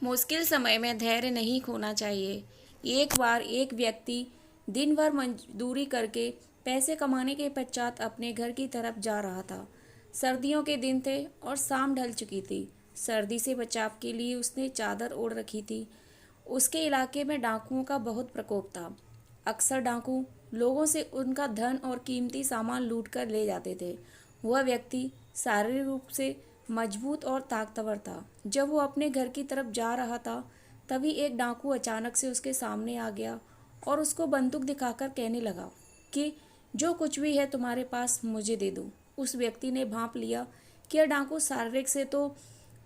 मुश्किल समय में धैर्य नहीं खोना चाहिए। एक बार एक व्यक्ति दिन भर मजदूरी करके पैसे कमाने के पश्चात अपने घर की तरफ जा रहा था। सर्दियों के दिन थे और शाम ढल चुकी थी। सर्दी से बचाव के लिए उसने चादर ओढ़ रखी थी। उसके इलाके में डाकुओं का बहुत प्रकोप था। अक्सर डाकू लोगों से उनका धन और कीमती सामान लूट कर ले जाते थे। वह व्यक्ति शारीरिक रूप से मजबूत और ताकतवर था। जब वो अपने घर की तरफ जा रहा था, तभी एक डाकू अचानक से उसके सामने आ गया और उसको बंदूक दिखाकर कहने लगा कि जो कुछ भी है तुम्हारे पास मुझे दे दो। उस व्यक्ति ने भांप लिया कि यह डाकू शारीरिक से तो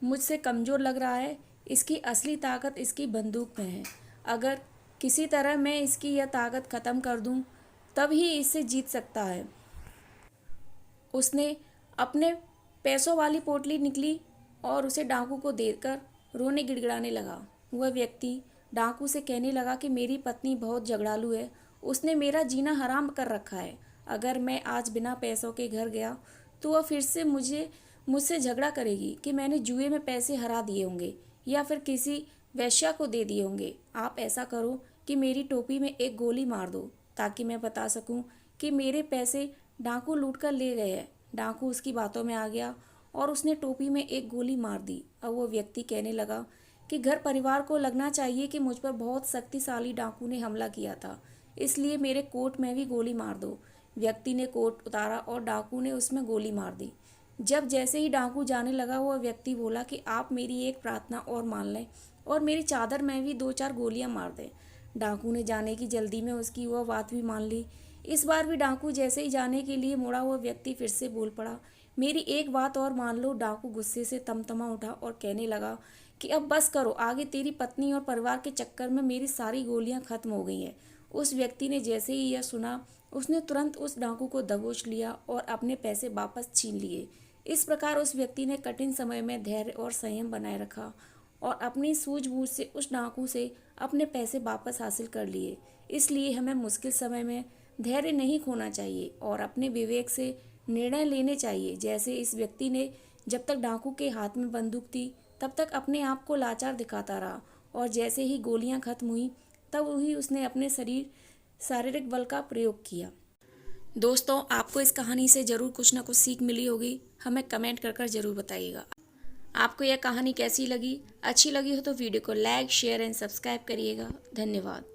मुझसे कमज़ोर लग रहा है, इसकी असली ताकत इसकी बंदूक में है। अगर किसी तरह मैं इसकी यह ताकत ख़त्म कर दूं, तब ही इससे जीत सकता है। उसने अपने पैसों वाली पोटली निकली और उसे डाकू को देकर रोने गिड़गिड़ाने लगा। वह व्यक्ति डाकू से कहने लगा कि मेरी पत्नी बहुत झगड़ालू है, उसने मेरा जीना हराम कर रखा है। अगर मैं आज बिना पैसों के घर गया तो वह फिर से मुझसे झगड़ा करेगी कि मैंने जुए में पैसे हरा दिए होंगे या फिर किसी वेश्या को दे दिए होंगे। आप ऐसा करो कि मेरी टोपी में एक गोली मार दो ताकि मैं बता सकूं कि मेरे पैसे डाकू लूट कर ले गए हैं। डाकू उसकी बातों में आ गया और उसने टोपी में एक गोली मार दी। अब वो व्यक्ति कहने लगा कि घर परिवार को लगना चाहिए कि मुझ पर बहुत शक्तिशाली डाकू ने हमला किया था, इसलिए मेरे कोट में भी गोली मार दो। व्यक्ति ने कोट उतारा और डाकू ने उसमें गोली मार दी। जब जैसे ही डाकू जाने लगा, वह व्यक्ति बोला कि आप मेरी एक प्रार्थना और मान लें और मेरी चादर में भी 2-4 गोलियां मार दें। डाकू ने जाने की जल्दी में उसकी वह बात भी मान ली। इस बार भी डाकू जैसे ही जाने के लिए मुड़ा, हुआ व्यक्ति फिर से बोल पड़ा, मेरी एक बात और मान लो। डाकू गुस्से से तमतमा उठा और कहने लगा कि अब बस करो, आगे तेरी पत्नी और परिवार के चक्कर में मेरी सारी गोलियां खत्म हो गई हैं। उस व्यक्ति ने जैसे ही यह सुना, उसने तुरंत उस डाकू को दबोच लिया और अपने पैसे वापस छीन लिए। इस प्रकार उस व्यक्ति ने कठिन समय में धैर्य और संयम बनाए रखा और अपनी सूझबूझ से उस डाकू से अपने पैसे वापस हासिल कर लिए। इसलिए हमें मुश्किल समय में धैर्य नहीं खोना चाहिए और अपने विवेक से निर्णय लेने चाहिए। जैसे इस व्यक्ति ने जब तक डाकू के हाथ में बंदूक थी तब तक अपने आप को लाचार दिखाता रहा और जैसे ही गोलियां खत्म हुई तब ही उसने अपने शारीरिक बल का प्रयोग किया। दोस्तों, आपको इस कहानी से ज़रूर कुछ ना कुछ सीख मिली होगी। हमें कमेंट कर ज़रूर बताइएगा। आपको यह कहानी कैसी लगी? अच्छी लगी हो तो वीडियो को लाइक, शेयर एंड सब्सक्राइब करिएगा। धन्यवाद।